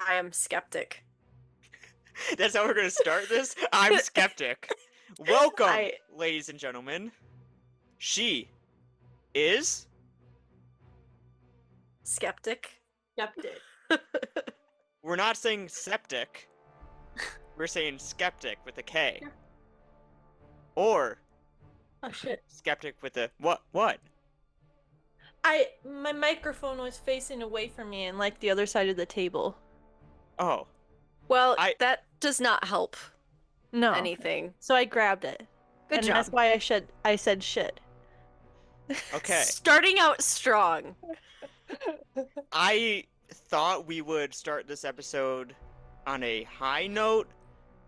I am skeptic. That's how we're going to start this? I'm skeptic. Welcome, I ladies and gentlemen. She is. skeptic. Skeptic. We're not saying septic, we're saying skeptic with a K. Or Oh shit. skeptic with a. What? My microphone was facing away from me and like the other side of the table. Oh. Well, I. that does not help No. anything. So I grabbed it. Good and job. that's why I said shit. Okay. Starting out strong. I thought we would start this episode on a high note.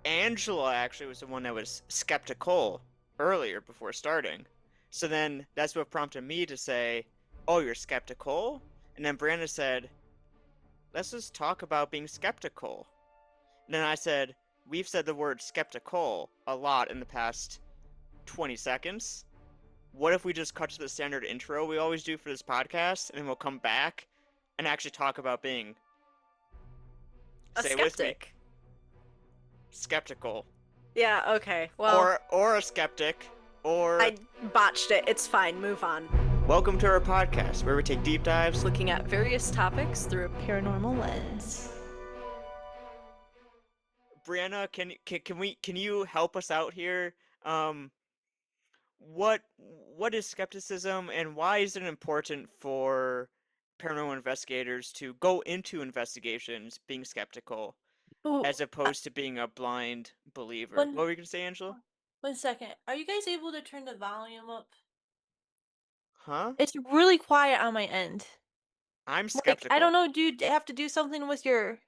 Angela actually was the one that was skeptical earlier before starting. So then that's what prompted me to say, "Oh, you're skeptical?" And then Brienna said, "Let's just talk about being skeptical." And then I said, "We've said the word skeptical a lot in the past 20 seconds. What if we just cut to the standard intro we always do for this podcast, and then we'll come back and actually talk about being, A say it with me, skeptic. skeptical, Yeah, okay. Well, or a skeptic, or I botched it. It's fine. Move on. welcome to our podcast where we take deep dives. Looking at various topics through a Paranormal lens. Brianna, can you help us out here? What is skepticism, and why is it important for paranormal investigators to go into investigations being skeptical Oh, as opposed to being a blind believer? one What were you gonna say, Angela? 1 second. Are you guys able to turn the volume up? Huh? It's really quiet on my end. I'm Like, I don't skeptical. know, do you have to do something with your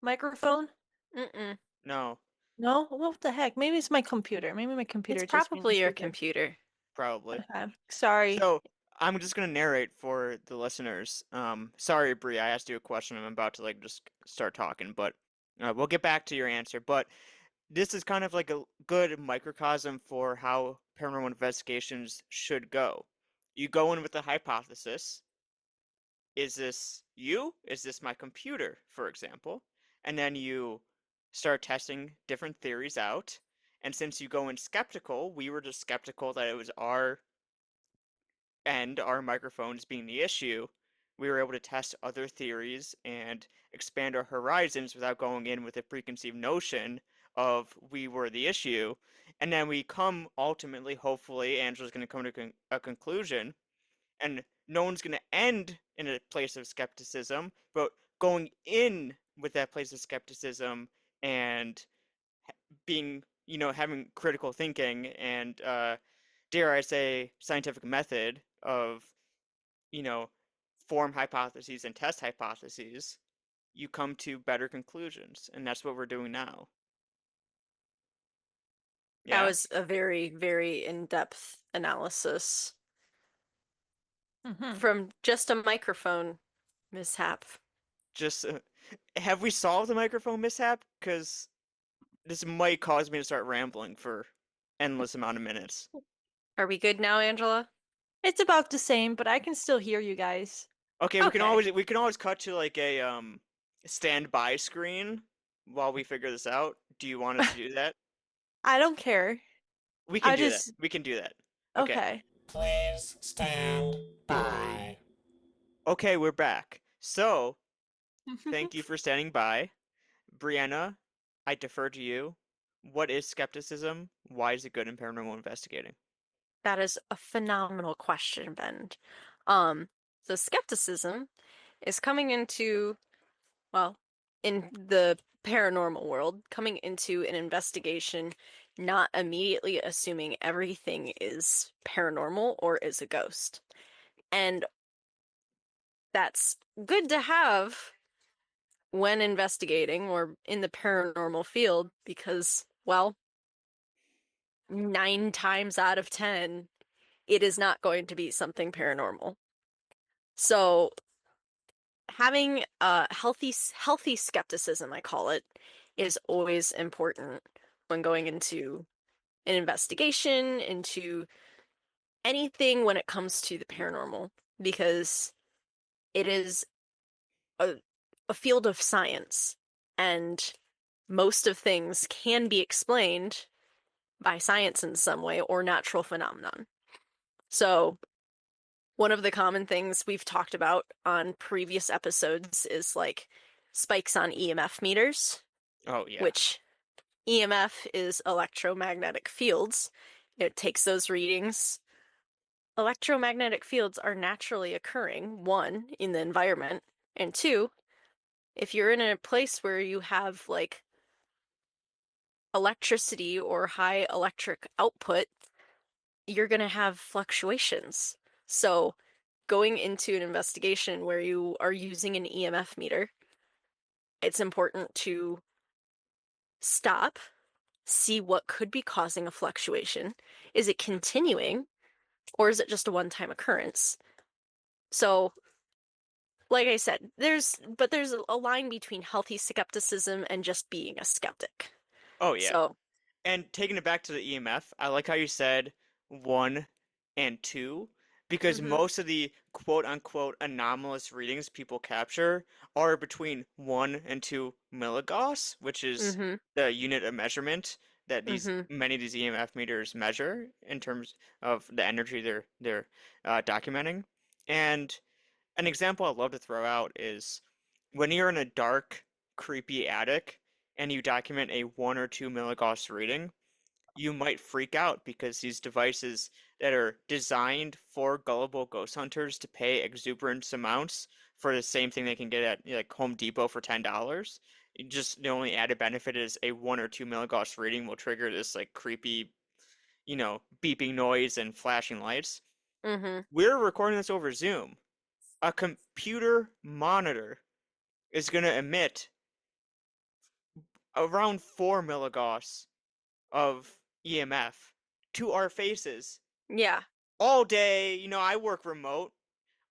microphone? Mm-mm. No, No? What the heck? Maybe it's my computer. Maybe my It's computer just being probably your stupid. computer. probably. Okay. Sorry. So I'm just gonna narrate for the listeners. Sorry, Bree, I asked you a question. I'm about to like just start talking, but we'll get back to your answer. But this is kind of like a good microcosm for how paranormal investigations should go. You go in with a hypothesis. Is this you? Is this my computer, for example? And then you start testing different theories out. And since you go in skeptical, we were just skeptical that it was our end, our microphones being the issue. We were able to test other theories and expand our horizons without going in with a preconceived notion of we were the issue. And then we come ultimately, hopefully, Angela's going to come to a conclusion, and no one's going to end in a place of skepticism, but going in with that place of skepticism and being, having critical thinking and, dare I say, scientific method of, you know, form hypotheses and test hypotheses, you come to better conclusions. And that's what we're doing now. That Yeah? was a very, very in-depth analysis Mm-hmm. from just a microphone mishap. Just, have we solved the microphone mishap? Because this might cause me to start rambling for endless amount of minutes. Are we good now, Angela? It's about the same, but I can still hear you guys. Okay, Okay. we can always cut to like a standby screen while we figure this out. Do you want us to do that? I don't care. We can I do that. just We can do that. Okay. okay. Please stand by. Okay, we're back. So, thank you for standing by. Brianna, I defer to you. What is skepticism? Why is it good in paranormal investigating? That is a phenomenal question, Ben. Um, so skepticism is coming into, well, in the paranormal world, coming into an investigation, not immediately assuming everything is paranormal or is a ghost. And that's good to have when investigating or in the paranormal field because, well, 9 times out of 10, it is not going to be something paranormal. So having a healthy skepticism, I call it, is always important when going into an investigation, into anything when it comes to the paranormal, because it is a, a field of science. and most of things can be explained by science in some way or natural phenomenon. So, one of the common things we've talked about on previous episodes is like spikes on EMF meters, Oh yeah. which EMF is electromagnetic fields. It takes those readings. Electromagnetic fields are naturally occurring, one, in the environment, and two, if you're in a place where you have like electricity or high electric output, you're going to have fluctuations. So, going into an investigation where you are using an EMF meter, it's important to stop, see what could be causing a fluctuation. Is it continuing, or is it just a one-time occurrence? So, like I said, there's a line between healthy skepticism and just being a skeptic. Oh yeah. So, And taking it back to the EMF, I like how you said 1 and 2, because mhm, most of the quote unquote anomalous readings people capture are between 1 and 2 milligauss, which is mhm, the unit of measurement that mhm, many of these EMF meters measure in terms of the energy they're documenting. And an example I'd love to throw out is when you're in a dark, creepy attic and you document a 1 or 2 milligauss reading, you might freak out because these devices that are designed for gullible ghost hunters to pay exuberant amounts for the same thing they can get at like Home Depot for $10. Just the only added benefit is a 1 or 2 milligauss reading will trigger this like creepy, beeping noise and flashing lights. mhm. We're recording this over Zoom. A computer monitor is going to emit around 4 milligauss of EMF to our faces Yeah, all day. I work remote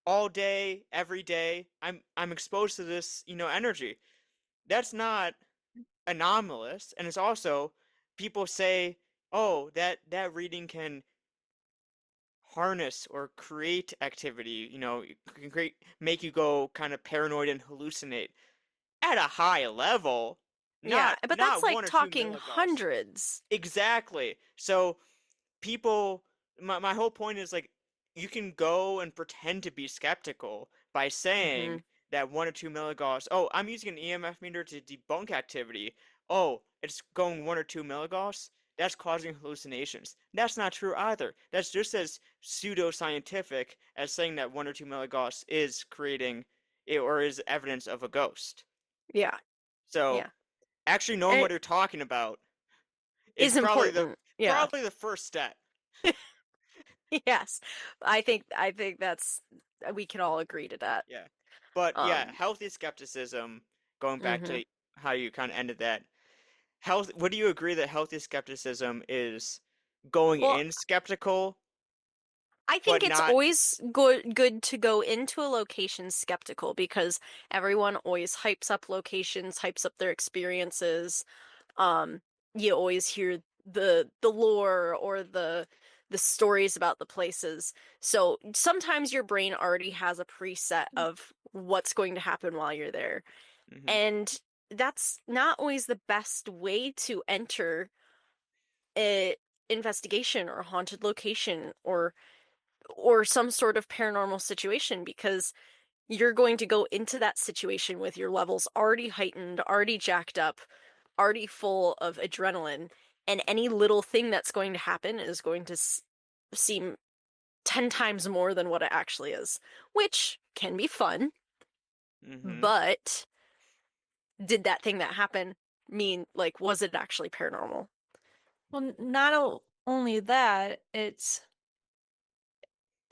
all day, every day. I'm exposed to this, energy. That's not anomalous, and it's also people say, "Oh, that reading can harness or create activity, it can make you go kind of paranoid and hallucinate at a high level, yeah, not but that's not like 1 or 2 talking milligauss." hundreds. Exactly. So people my whole point is like you can go and pretend to be skeptical by Mhm. saying that 1 or 2 milligauss, oh, I'm using an EMF meter to debunk activity. Oh, it's going 1 or 2 milligauss. That's causing hallucinations. That's not true either. That's just as pseudoscientific as saying that 1 or 2 milligauss is creating or is evidence of a ghost. Yeah, So yeah. actually knowing what It you're talking about is is important. Yeah. probably the first step. Yes. I think that's we can all agree to that. Yeah. But yeah, Um, healthy skepticism, going back mhm. to how you kind of ended that. Would you agree that healthy skepticism is going Well, in skeptical, I think but it's not always good to go into a location skeptical because everyone always hypes up locations, hypes up their experiences. Um, you always hear the lore or the stories about the places. So sometimes your brain already has a preset of what's going to happen while you're there. Mhm. And that's not always the best way to enter a investigation or a haunted location or some sort of paranormal situation because you're going to go into that situation with your levels already heightened, already jacked up, already full of adrenaline, and any little thing that's going to happen is going to seem 10 times more than what it actually is, which can be fun, Mhm. but did that thing that happened mean, like, was it actually paranormal? Well, not only that, it's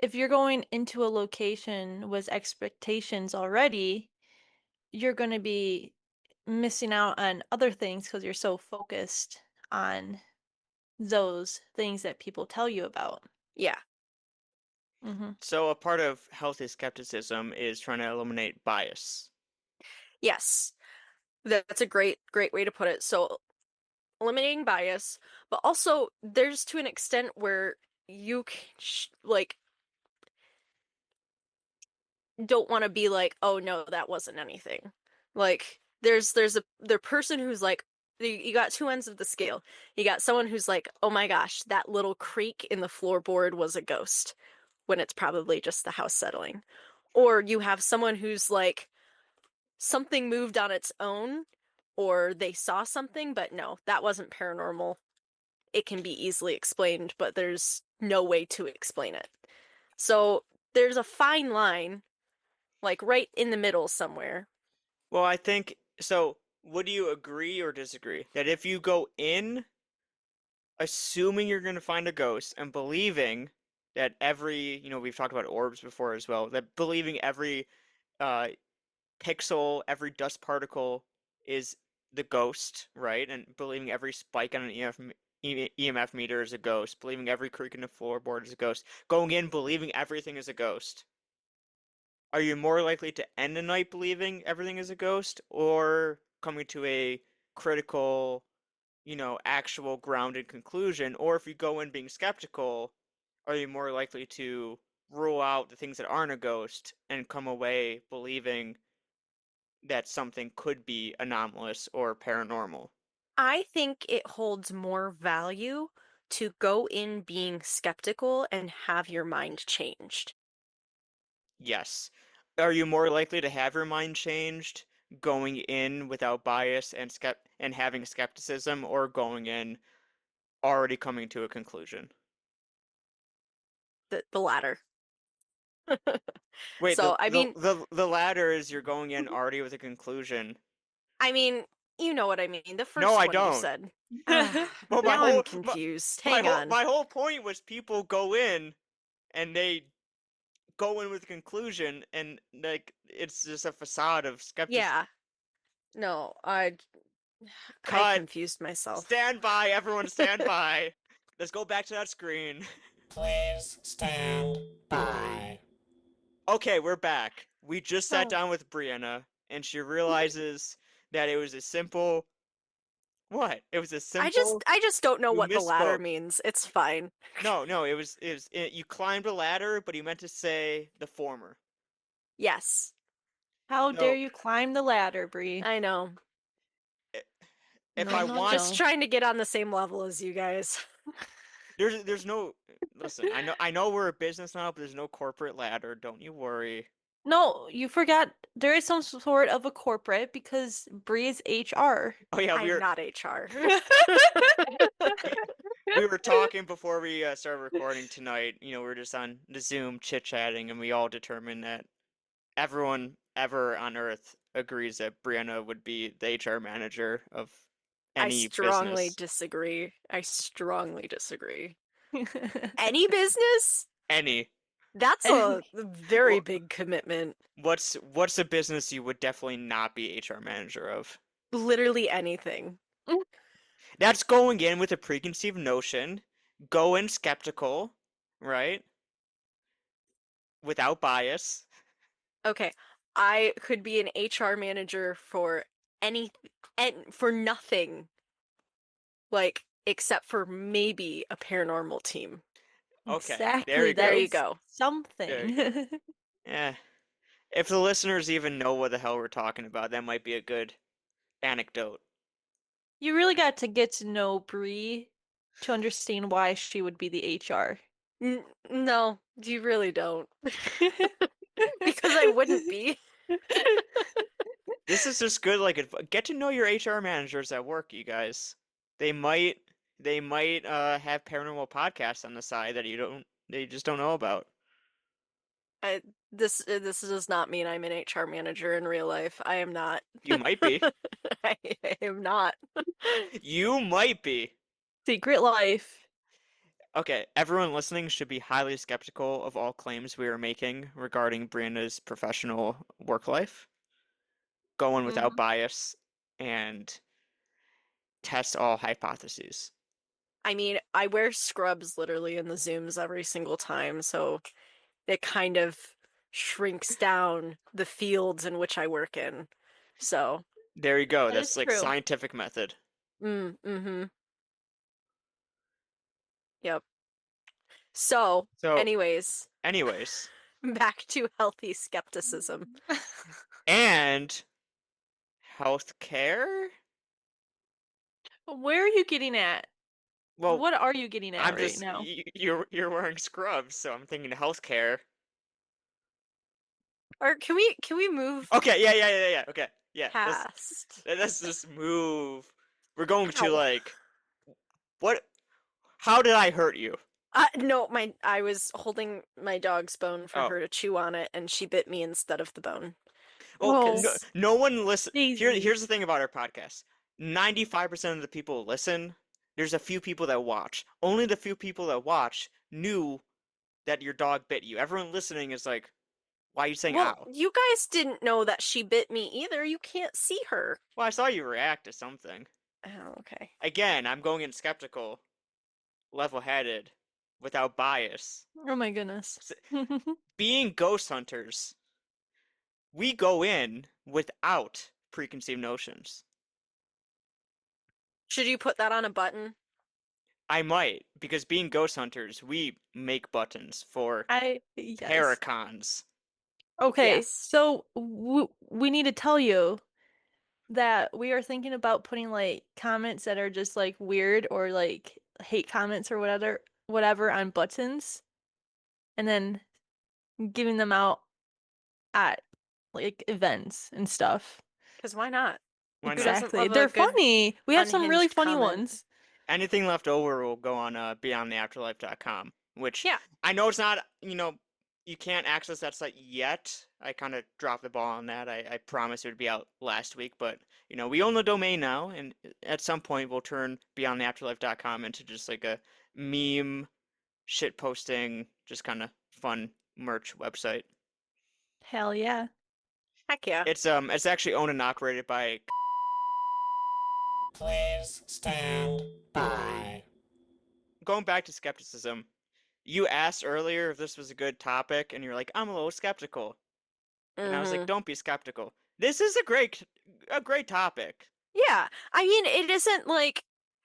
if you're going into a location with expectations already, you're going to be missing out on other things because you're so focused on those things that people tell you about. Yeah. Hmm. So a part of healthy skepticism is trying to eliminate bias. Yes. That's a great way to put it. So, eliminating bias, but also there's to an extent where you like don't want to be like, "Oh no, that wasn't anything." Like there's the person who's like, you got two ends of the scale. You got someone who's like, oh my gosh, that little creak in the floorboard was a ghost, when it's probably just the house settling. Or you have someone who's like, something moved on its own, or they saw something, but no, that wasn't paranormal. It can be easily explained, but there's no way to explain it. So there's a fine line, like right in the middle somewhere. Well, I think so. Would you agree or disagree that if you go in assuming you're going to find a ghost and believing that we've talked about orbs before as well, that believing every uh, pixel, every dust particle is the ghost, right? And believing every spike on an EMF meter is a ghost, believing every creak in the floorboard is a ghost, going in believing everything is a ghost. Are you more likely to end the night believing everything is a ghost or coming to a critical, actual grounded conclusion? Or if you go in being skeptical, are you more likely to rule out the things that aren't a ghost and come away believing that something could be anomalous or paranormal? I think it holds more value to go in being skeptical and have your mind changed. Yes. Are you more likely to have your mind changed going in without bias and having skepticism or going in already coming to a conclusion? The latter. Wait, So, I mean, the latter is you're going in already with a conclusion. I mean, you know what I mean. The No, first I one you don't. said. Well, Now I'm confused. Hang on. my whole point was people go in and they go in with a conclusion and like it's just a facade of skepticism. Yeah. No, I Cut. confused myself. Stand by, everyone stand by. Let's go back to that screen. Please stand by. Okay, we're back. We just sat down with Brienna and she realizes that it was a simple what? It was a simple I just don't know you what the latter misspoke. means. It's fine. No, you climbed a ladder, but you meant to say the former. Yes, How dare So you climb the ladder, Bree? I know. i- if No, I no, want Just no. trying to get on the same level as you guys. there's no listen, I know we're a business now, but there's no corporate ladder, don't you worry. No, you forgot there is some sort of a corporate because Bree is HR. Oh yeah, I'm not HR. we were talking before we started recording tonight. We were just on the Zoom chit-chatting and we all determined that everyone ever on Earth agrees that Brianna would be the HR manager of I any strongly business. disagree. I strongly disagree. Any business? Any. That's a very Wh- big commitment. what's a business you would definitely not be HR manager of? Literally anything. That's going in with a preconceived notion, go in skeptical, right? Without bias. Okay, I could be an HR manager for any and for nothing, like except for maybe a paranormal team. Okay, there Exactly, you There that go. you is go. There you something. go. Yeah. If the listeners even know what the hell we're talking about, that might be a good anecdote. You really got to get to know Bree to understand why she would be the HR. No, you really don't. Because I wouldn't be. This is just good, like, get to know your HR managers at work, you guys. They might, they might have paranormal podcasts on the side that they just don't know about. I, this does not mean I'm an HR manager in real life. I am not. You might be. I am not. You might be. Secret life. Okay, everyone listening should be highly skeptical of all claims we are making regarding Brianna's professional work life. Go in without Mhm. bias and test all hypotheses. I mean, I wear scrubs literally in the Zooms every single time, so it kind of shrinks down the fields in which I work in. So, There you go. That is That's like true. scientific method. mm-hmm. Yep. So, So, anyways, anyways, back to healthy skepticism. and healthcare. Where are you getting at? Well, What are you getting at I'm right just now? you're wearing scrubs, so I'm thinking healthcare. Or can we move Okay, yeah. Okay, yeah. past? Let's just move. We're going to Ow. like what? How did I hurt you? No, I was holding my dog's bone for Oh, her to chew on it, and she bit me instead of the bone. well, Oh, no, 'Cause no one listen. Daisy. Here's the thing about our podcast. 95% of the people listen. There's a few people that watch. Only the few people that watch knew that your dog bit you. Everyone listening is like, why are you saying well, ow? you guys didn't know that she bit me either. You can't see her. Well, I saw you react to something. Oh, okay. Again, I'm going in skeptical, level-headed, without bias. Oh my goodness. Being ghost hunters, we go in without preconceived notions. Should you put that on a button? I might, because being ghost hunters, we make buttons for Yes. paracons. Okay, Yes. so we need to tell you that we are thinking about putting like comments that are just like weird or like hate comments or whatever on buttons and then giving them out at like events and stuff. Because why not? Why Who not? doesn't Exactly. love a They're good funny. We have some really unhinged funny comment? ones. Anything left over will go on beyondtheafterlife.com, which Yeah, I know it's not, you can't access that site yet. I kind of dropped the ball on that. I promised it would be out last week, but we own the domain now, and at some point we'll turn beyondtheafterlife.com into just like a meme shit posting, just kind of fun merch website. Hell yeah. heck yeah. It's actually owned and operated by. Please stand by. Going back to skepticism, you asked earlier if this was a good topic, and you're like, I'm a little skeptical. And I was like, Mm-hmm. don't be skeptical. This is a great topic. Yeah, I mean, it isn't like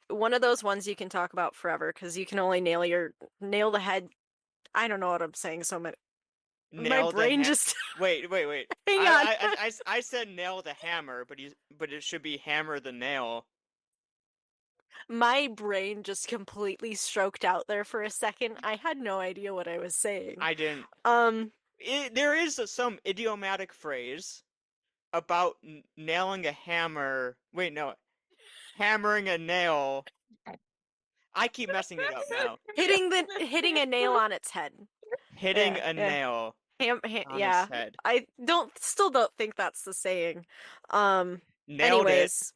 one of those ones you can talk about forever because you can only nail the head. I don't know what I'm saying. My Nail the brain ha- just Wait. hang on. I said nail the hammer, but it should be hammer the nail. My brain just completely stroked out there for a second. I had no idea what I was saying. I didn't. Um, There is some idiomatic phrase about nailing a hammer. Wait, no, hammering a nail. I keep messing it up now. hitting a nail on its head. Hitting Yeah, a yeah. nail on its Yeah. head. I still don't think that's the saying. Nailed it. Anyways,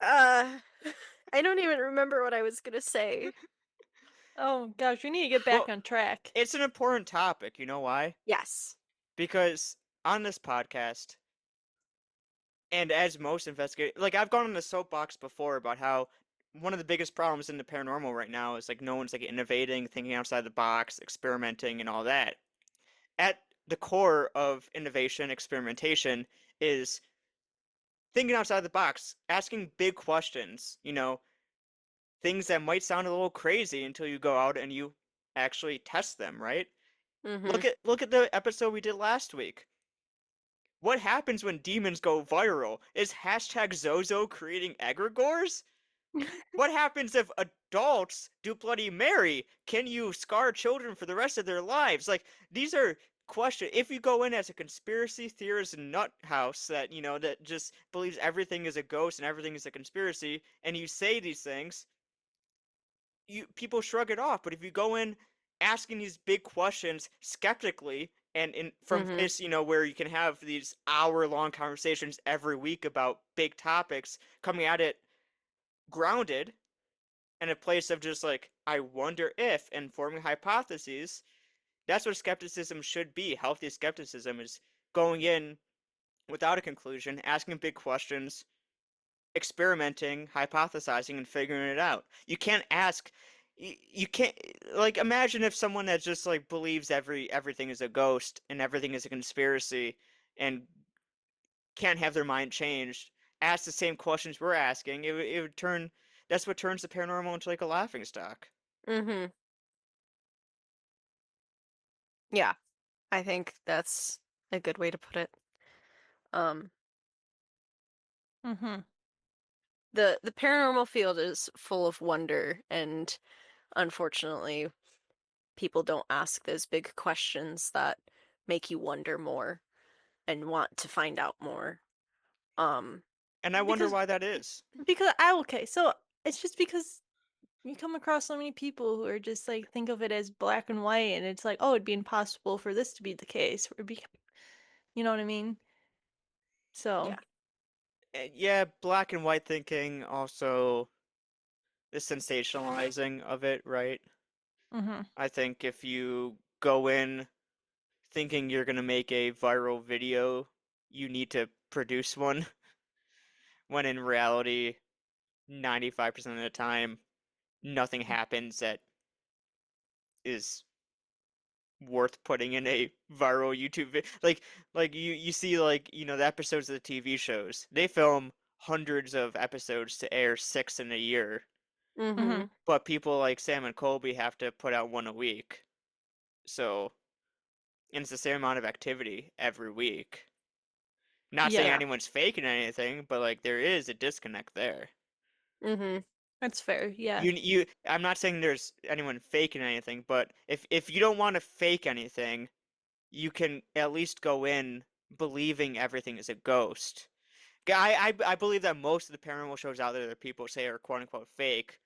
uh, I don't even remember what I was gonna say. Oh gosh, we need to get back Well, on track. it's an important topic. You know why? Yes. Because on this podcast, and as most investigate, like I've gone on the soapbox before about how one of the biggest problems in the paranormal right now is like no one's like innovating, thinking outside the box, experimenting, and all that. At the core of innovation, experimentation is thinking outside the box, asking big questions, things that might sound a little crazy until you go out and you actually test them, right? Mm-hmm. Look at the episode we did last week. What happens when demons go viral? Is hashtag Zozo creating egregores? What happens if adults do Bloody Mary? Can you scar children for the rest of their lives? Like, these are questions. If you go in as a conspiracy theorist nut house that just believes everything is a ghost and everything is a conspiracy, and you say these things, people shrug it off. But if you go in asking these big questions skeptically, and in from Mm-hmm. place, where you can have these hour-long conversations every week about big topics, coming at it grounded in a place of just like, I wonder if, and forming hypotheses. That's what skepticism should be. Healthy skepticism is going in without a conclusion, asking big questions, experimenting, hypothesizing, and figuring it out. You can't ask. You can't, like, imagine if someone that just like believes everything is a ghost and everything is a conspiracy and can't have their mind changed, ask the same questions we're asking. It would turn. That's what turns the paranormal into like a laughing stock. Mm-hmm. Yeah, I think that's a good way to put it. Um, Mm-hmm. The paranormal field is full of wonder, and unfortunately, people don't ask those big questions that make you wonder more and want to find out more. Um, And I wonder Because why that is. okay, so it's just because you come across so many people who are just like think of it as black and white, and it's like, oh, it'd be impossible for this to be the case. Or it'd be, you know what I mean? So, yeah. Yeah, black and white thinking, also the sensationalizing of it, right? mm-hmm. I think if you go in thinking you're gonna make a viral video, you need to produce one, when in reality, 95% of the time, nothing happens that is worth putting in a viral YouTube video. Like you see, like, the episodes of the TV shows. They film hundreds of episodes to air 6 in a year, Mm-hmm. Mm-hmm. but people like Sam and Colby have to put out one a week. So, and it's the same amount of activity every week. Not saying Yeah, Yeah. anyone's faking anything, but like there is a disconnect there. Mm-hmm. that's fair. Yeah. I'm not saying there's anyone faking anything, but if you don't want to fake anything, you can at least go in believing everything is a ghost. I believe that most of the paranormal shows out there that people say are quote unquote fake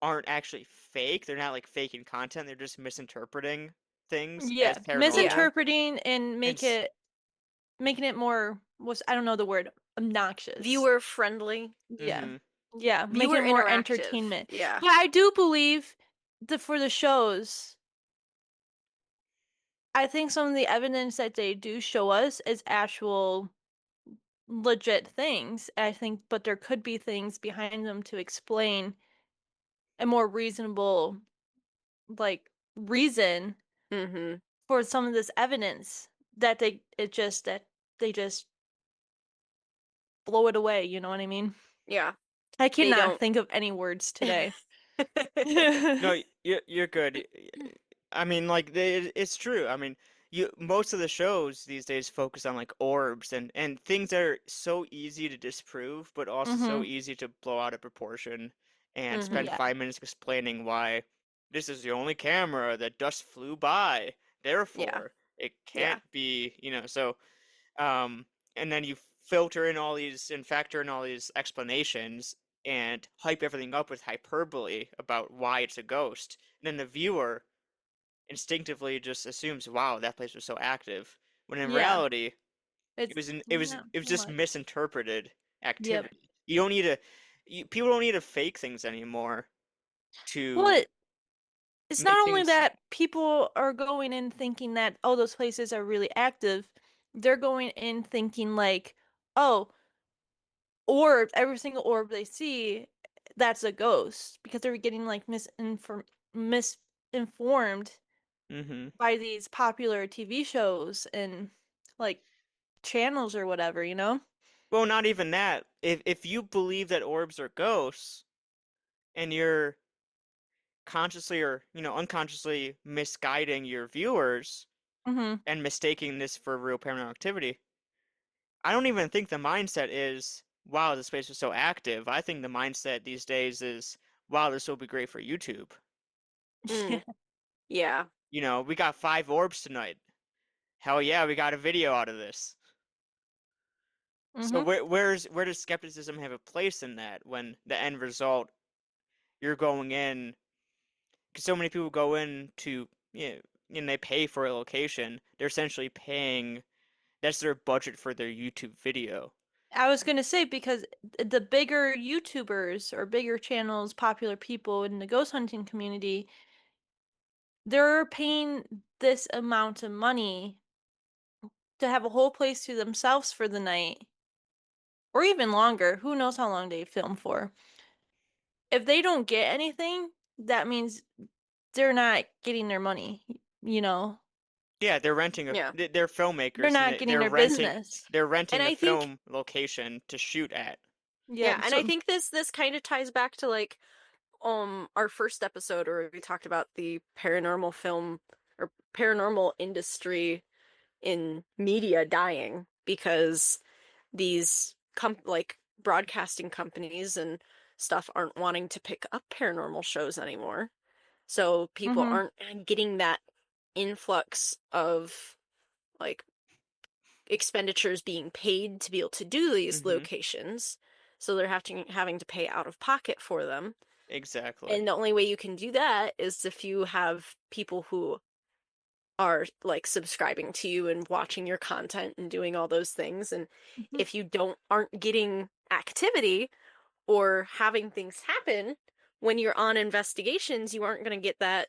aren't actually fake. They're not like faking content. They're just misinterpreting things as Yeah, paranormal. Yeah. misinterpreting and And making it more was I don't know the word obnoxious. Viewer friendly, Yeah. mm-hmm. Yeah, making viewer it more interactive. entertainment. Yeah. But I do believe that for the shows, I think some of the evidence that they do show us is actual legit things. I think, but there could be things behind them to explain a more reasonable, like, reason Mm-hmm. for some of this evidence that they just blow it away. You know what I mean? Yeah. I They cannot don't. think of any words today. No, you're good. I mean, like it's true. I mean, you most of the shows these days focus on like orbs and things that are so easy to disprove, but also so Mm-hmm. easy to blow out of proportion and Mm-hmm. spend Yeah. 5 minutes explaining why this is the only camera that just flew by. Yeah. Therefore, it Yeah. can't be, so um, and then you filter in all these and factor in all these explanations and hype everything up with hyperbole about why it's a ghost. And then the viewer instinctively just assumes, "Wow, that place was so active," when in Yeah. reality, it It's was not it was so just much. misinterpreted Yep. activity. You don't need to. People don't need to fake things anymore Well, to it's make not only things. that people are going in thinking that, oh, those places are really active. They're going in thinking like, oh, orb, every single orb they see, that's a ghost because they're getting like misinformed Hmm. by these popular TV shows and like channels or whatever, you know? Well, not even that. If you believe that orbs are ghosts and you're consciously or unconsciously misguiding your viewers Mm-hmm. and mistaking this for real paranormal activity, I don't even think the mindset is, wow, the space was so active. I think the mindset these days is, wow, this will be great for YouTube. Yeah. Mm. Yeah. We got 5 orbs tonight. Hell yeah, we got a video out of this. So Mm-hmm. where does skepticism have a place in that when the end result, you're going in, because so many people go in to, and they pay for a location, they're essentially paying, that's their budget for their YouTube video. I was gonna say because the bigger YouTubers or bigger channels, popular people in the ghost hunting community, they're paying this amount of money to have a whole place to themselves for the night, or even longer. Who knows how long they film for? If they don't get anything, that means they're not getting their money. You know, Yeah, they're renting Yeah. they're they're filmmakers and not getting their business. they're And renting a I think film location to shoot at. yeah, Yep. and I So. think this kind of ties back to like our first episode where we talked about the paranormal film or paranormal industry in media dying because these like broadcasting companies and stuff aren't wanting to pick up paranormal shows anymore. So people Mm-hmm. aren't getting that influx of like expenditures being paid to be able to do these Mm-hmm. locations. So they're having to pay out of pocket for them. Exactly. And the only way you can do that is if you have people who are like subscribing to you and watching your content and doing all those things. And Mm-hmm. if you don't aren't getting activity or having things happen when you're on investigations, you aren't going to get that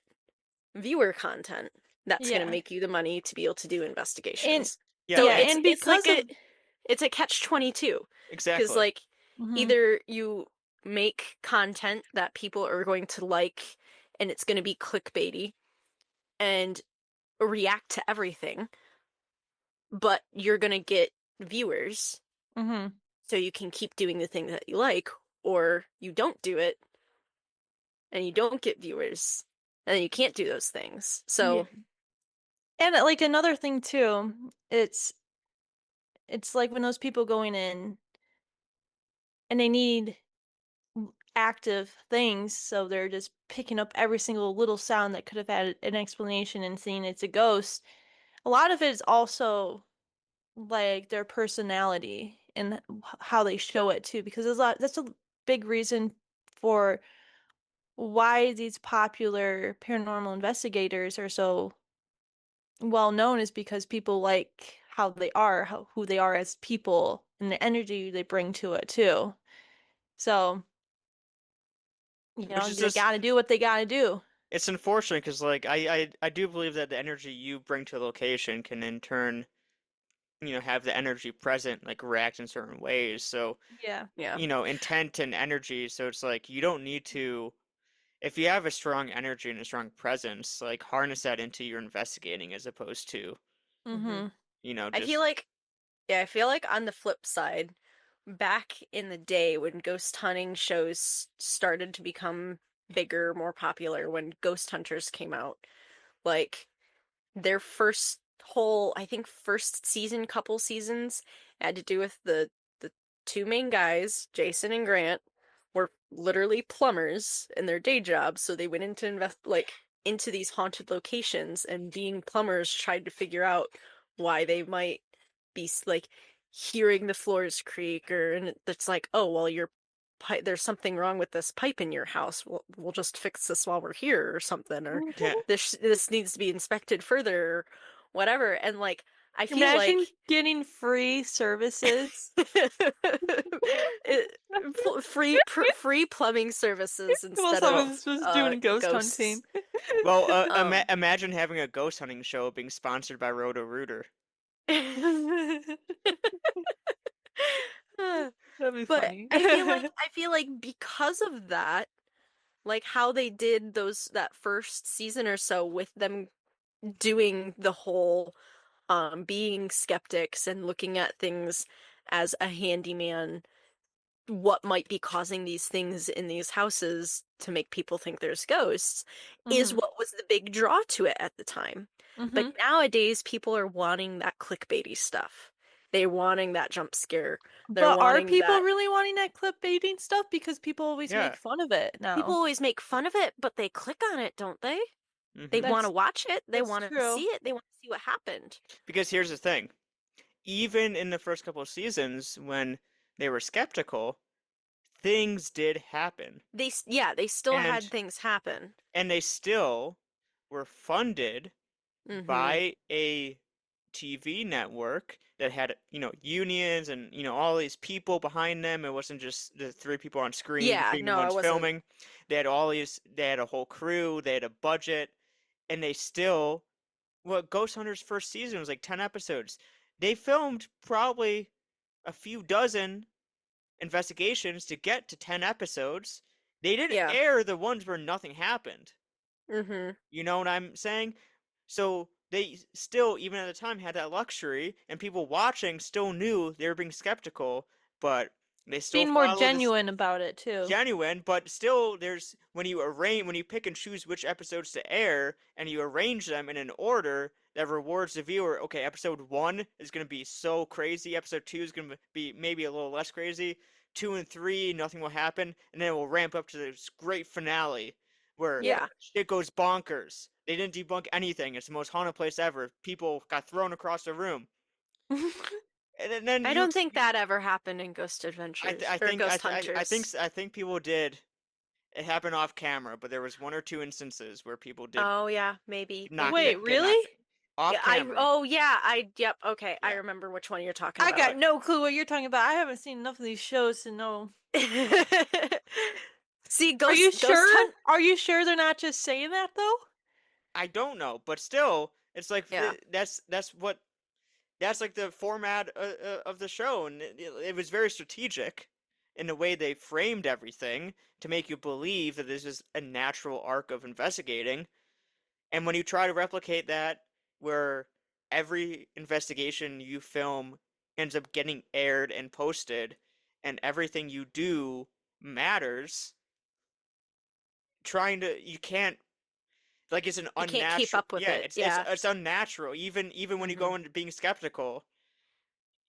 viewer content that's going to Yeah. make you the money to be able to do And investigations. Yeah, So yeah, and and it's like because of it's a catch 22 because exactly. like mm-hmm. either you make content that people are going to like and it's going to be clickbaity and react to everything, but you're going to get viewers Mm-hmm. so you can keep doing the thing that you like, or you don't do it and you don't get viewers and you can't do those things. Yeah. So, And like another thing too, it's like when those people going in and they need active things, so they're just picking up every single little sound that could have had an explanation and seeing it's a ghost. A lot of it is also like their personality and how they show it too, because that's a big reason for why these popular paranormal investigators are so well known is because people like how they are, who they are as people, and the energy they bring to it too. So, Which is they just gotta do what they gotta do. it's unfortunate because like I do believe that the energy you bring to a location can in turn, have the energy present like react in certain ways. So, Yeah. yeah. intent and energy. So it's like you don't need to if you have a strong energy and a strong presence, like harness that into your investigating as opposed to, Hmm. Mm-hmm. I feel just like, yeah, I feel like on the flip side, back in the day when ghost hunting shows started to become bigger, more popular, when Ghost Hunters came out, like their first whole, I think first season, couple seasons had to do with the two main guys, Jason and Grant, were literally plumbers in their day jobs, so they went into into these haunted locations and being plumbers tried to figure out why they might be like hearing the floors creak or and it's like, "Oh, well your pipe there's something wrong with this pipe in your house. We'll just fix this while we're here or something or yeah. this needs to be inspected further or whatever." And like I feel like Imagine getting free services. it, free plumbing services While instead of someone's just doing ghost hunting. ghosts. Well, Um imagine having a ghost hunting show being sponsored by Roto Rooter. That'd be but funny. I feel like because of that, like how they did that first season or so with them doing the whole being skeptics and looking at things as a handyman, what might be causing these things in these houses to make people think there's ghosts is Mm-hmm. what was the big draw to it at the time. But Mm-hmm. nowadays people are wanting that clickbaity stuff. They're wanting that jump scare. They're But are wanting people that. really wanting that clip baiting stuff? Because people always Yeah. make fun of it People now. always make fun of it, but they click on it, don't they? They Hmm. want to That's watch it. They that's want to see true. it. They want to see what happened. Because here's the thing. Even in the first couple of seasons when they were skeptical, things did happen. Yeah, they still had And things happen. they still were funded Mm-hmm. by a TV network that had, unions and, all these people behind them. It wasn't just the three people on screen Yeah, being the no, I ones wasn't. filming. They had a whole crew, they had a budget, and Ghost Hunter's first season was like 10 episodes. They filmed probably a few dozen investigations to get to 10 episodes. They didn't Yeah. air the ones where nothing happened. Mm-hmm. You know what I'm saying? So they still, even at the time, had that luxury, and people watching still knew they were being skeptical, but they still Being more follow this genuine about it too. genuine. But still, there's when you pick and choose which episodes to air, and you arrange them in an order that rewards the viewer. Okay, episode 1 is going to be so crazy. Episode 2 is going to be maybe a little less crazy. 2 and 3, nothing will happen, and then it will ramp up to this great finale where Yeah. Yeah. shit goes bonkers. They didn't debunk anything. It's the most haunted place ever. People got thrown across the room. And then I don't think that ever happened in Ghost Adventures I or think Ghost Hunters. I think people did. It happened off camera, but there was 1 or 2 instances where people did Oh yeah, maybe. Wait, did not really? off Yeah, camera. yep, okay. I Yeah. remember which one you're talking I got about. no clue what you're talking about. I haven't seen enough of these shows to know. See, Are you Ghost sure? Hunt. Are you sure they're not just saying that though? I don't know, but still, it's like Yeah. that's like the format of the show, and it was very strategic in the way they framed everything to make you believe that this is a natural arc of investigating. And when you try to replicate that, where every investigation you film ends up getting aired and posted, and everything you do matters, you can't, like, it's an You can't keep unnatural, up with yeah, it. Yeah. it's unnatural. Even when you Hmm. go into being skeptical,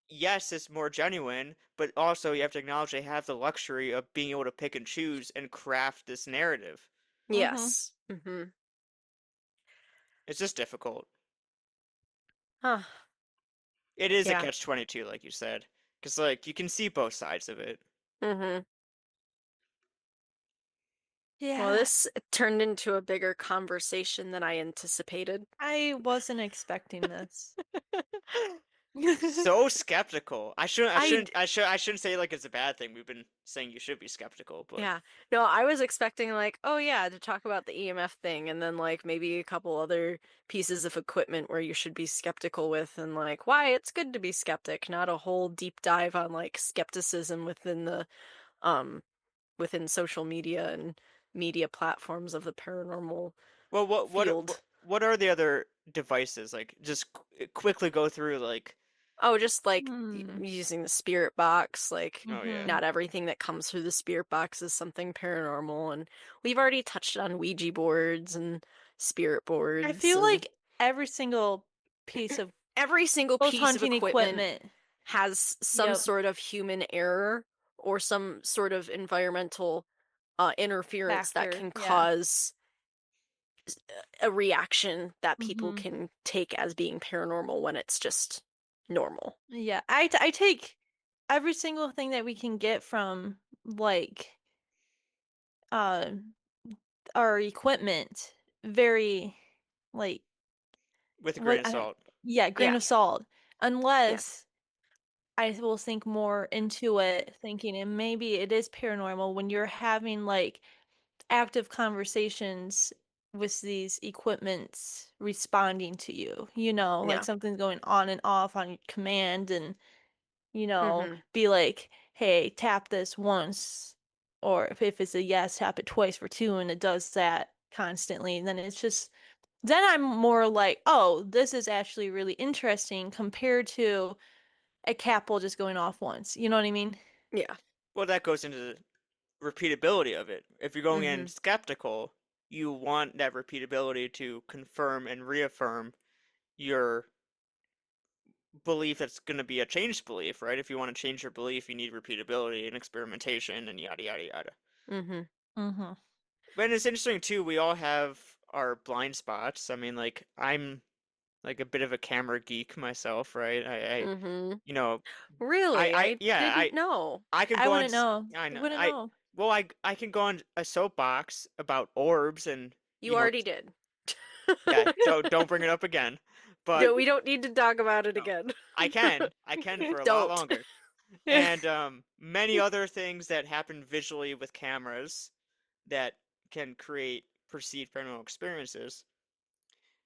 yes, it's more genuine, but also you have to acknowledge they have the luxury of being able to pick and choose and craft this narrative. Mm-hmm. Yes. Hmm. It's just difficult. Huh. It is a Yeah. catch-22, like you said, because like you can see both sides of it. Hmm. Well, Yeah. this turned into a bigger conversation than I anticipated. I wasn't expecting this. So skeptical. I I shouldn't say like it's a bad thing. We've been saying you should be skeptical, but Yeah. No, I was expecting like, oh yeah, to talk about the EMF thing and then like maybe a couple other pieces of equipment where you should be skeptical with and like why it's good to be skeptic, not a whole deep dive on like skepticism within the um within social media and media platforms of the paranormal well, field. what are the other devices? Like, just quickly go through like, Oh, just like Hmm. using the spirit box, like oh yeah. Mm-hmm. not everything that comes through the spirit box is something paranormal, and we've already touched on Ouija boards and spirit I boards, feel and like every single piece of every single ghost piece of hunting equipment equipment. has some Yep. sort of human error or some sort of environmental interference that Factor. can Yeah. cause a reaction that people Mm-hmm. can take as being paranormal when it's just normal. Yeah. I take every single thing that we can get from like uh our equipment very like With a grain what of salt. yeah, grain Yeah. of salt. Yeah. Unless I will think more into it, thinking and maybe it is paranormal when you're having like active conversations with these equipments responding to you, like Yeah. something's going on and off on command and, Mhm. be like, hey, tap this once. Or if it's a yes, tap it twice for two, and it does that constantly. And then it's just, then I'm more like, oh, this is actually really interesting compared to a capel just going off once. You know what I mean? Yeah. Well, that goes into the repeatability of it. If you're going in Mhm. skeptical, you want that repeatability to confirm and reaffirm your belief that's going to be a changed belief, right? If you want to change your belief, you need repeatability and experimentation and yada yada yada. Mhm. Mm-hmm. But it's interesting too, we all have our blind spots. I mean, like, I'm like a bit of a camera geek myself, right? Mhm. You know, Really? I yeah, didn't know. I can I go on, wouldn't know. I You know, wouldn't know. well, I can go on a soapbox about orbs and, You already did. yeah, don't bring it up again. But No, we don't need to talk about it no, again. I can for a lot Don't. longer. And many other things that happen visually with cameras that can create perceived paranormal experiences.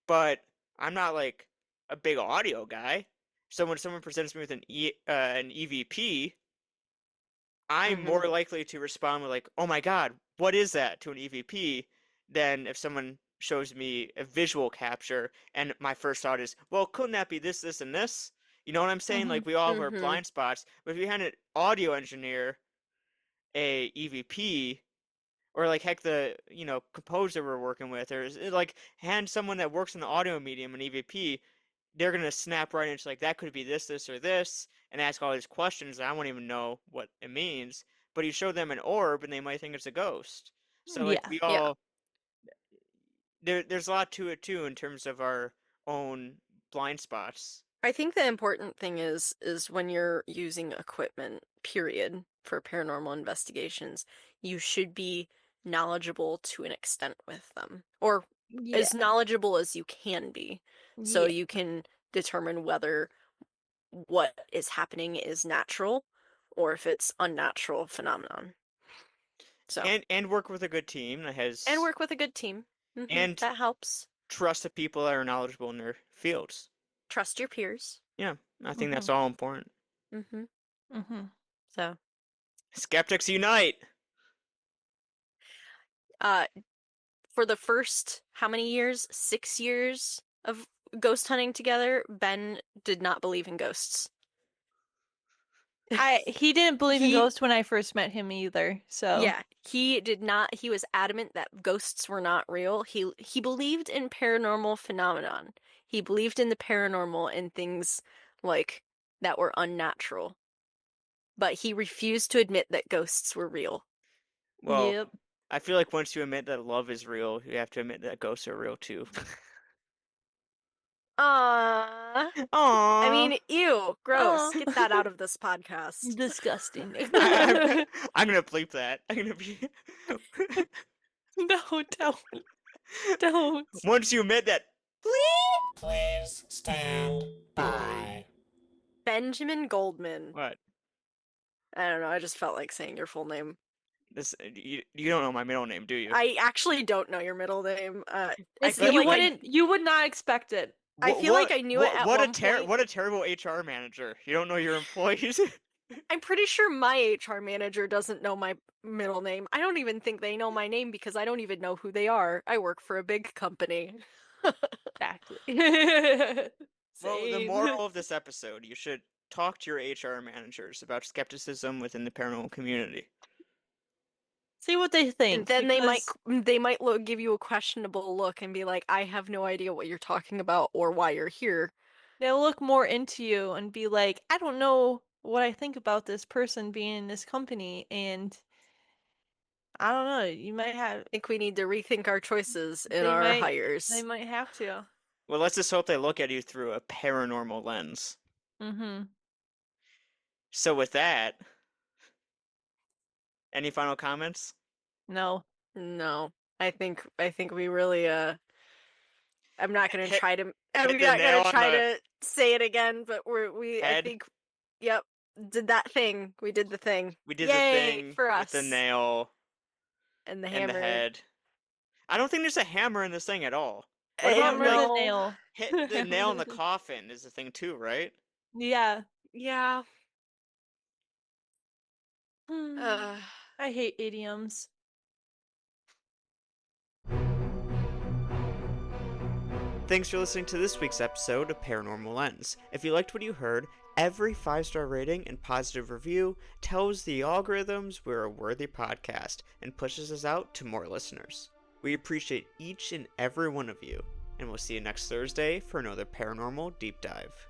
But I'm not like a big audio guy. So when someone presents me with an EVP, I'm Mhm. more likely to respond with like, "Oh my God, what is that?" to an EVP than if someone shows me a visual capture and my first thought is, "Well, couldn't that be this, this, and this?" You know what I'm saying? Mm-hmm. Like we all have our Mhm. blind spots. But if you had an audio engineer a EVP, or like heck the composer we're working with, or like hand someone that works in the audio medium an EVP, they're gonna snap right into like that could be this, this, or this, and ask all these questions. And I won't even know what it means. but you show them an orb and they might think it's a ghost. So like Yeah. we Yeah. all there's a lot to it too in terms of our own blind spots. I think the important thing is when you're using equipment, period, for paranormal investigations, you should be knowledgeable to an extent with them, or Yeah. as knowledgeable as you can be, so Yeah. you can determine whether what is happening is natural or if it's unnatural phenomenon. So, And work with a good team that and has work with a good team. and That helps. trust the people that are knowledgeable in their fields. Trust your peers. Yeah, I think that's Mhm. all important. Mm-hmm. Mhm. So, Skeptics unite! uh, for the first how many years? 6 years of ghost hunting together, Ben did not believe in ghosts. He didn't believe in He, ghosts when I first met him either. So yeah, he did not. He was adamant that ghosts were not real. He believed in paranormal phenomenon. He believed in the paranormal and things like that were unnatural. But he refused to admit that ghosts were real. Well, yep. I feel like once you admit that love is real, you have to admit that ghosts are real too. Ah, I Aww. mean, ew, gross. Oh, Get that out of this podcast. disgusting. I'm gonna bleep that. I'm gonna be. No, don't. Once you admit that. Please stand by. Benjamin Goldman. What? I don't know, I just felt like saying your full name. This you don't know my middle name, do you? I actually don't know your middle name. I It's, feel you like wouldn't. You would not expect it. I feel like I knew it at what one point. what a terrible HR manager. You don't know your employees. I'm pretty sure my HR manager doesn't know my middle name. I don't even think they know my name because I don't even know who they are. I work for a big company. Exactly. Well, the Same. moral of this episode, you should talk to your HR managers about skepticism within the paranormal community. See what they And think. then Because they might give you a questionable look and be like, "I have no idea what you're talking about or why you're here." they'll look more into you and be like, I don't know what I think about this person being in this company, and I don't know. You might have. I think we need to rethink our choices in They our might. hires. They might have to. Well, let's just hope they look at you through a paranormal lens. Mm-hmm. So with that, any final comments? No. No. I think we really I'm not gonna Hit, try to I'm hit the not nail gonna on try the to say it again, but I head. think yep, did that thing. We did the thing. We did the Yay thing for with us. the nail And the and the hammer. head. I don't think there's a hammer in this thing at all. What I about Hammer like the know. nail. hit the nail in the coffin is the thing too, right? Yeah. Yeah. I hate idioms. Thanks for listening to this week's episode of Paranormal Lens. If you liked what you heard, every 5-star rating and positive review tells the algorithms we're a worthy podcast and pushes us out to more listeners. We appreciate each and every one of you, and we'll see you next Thursday for another Paranormal Deep Dive.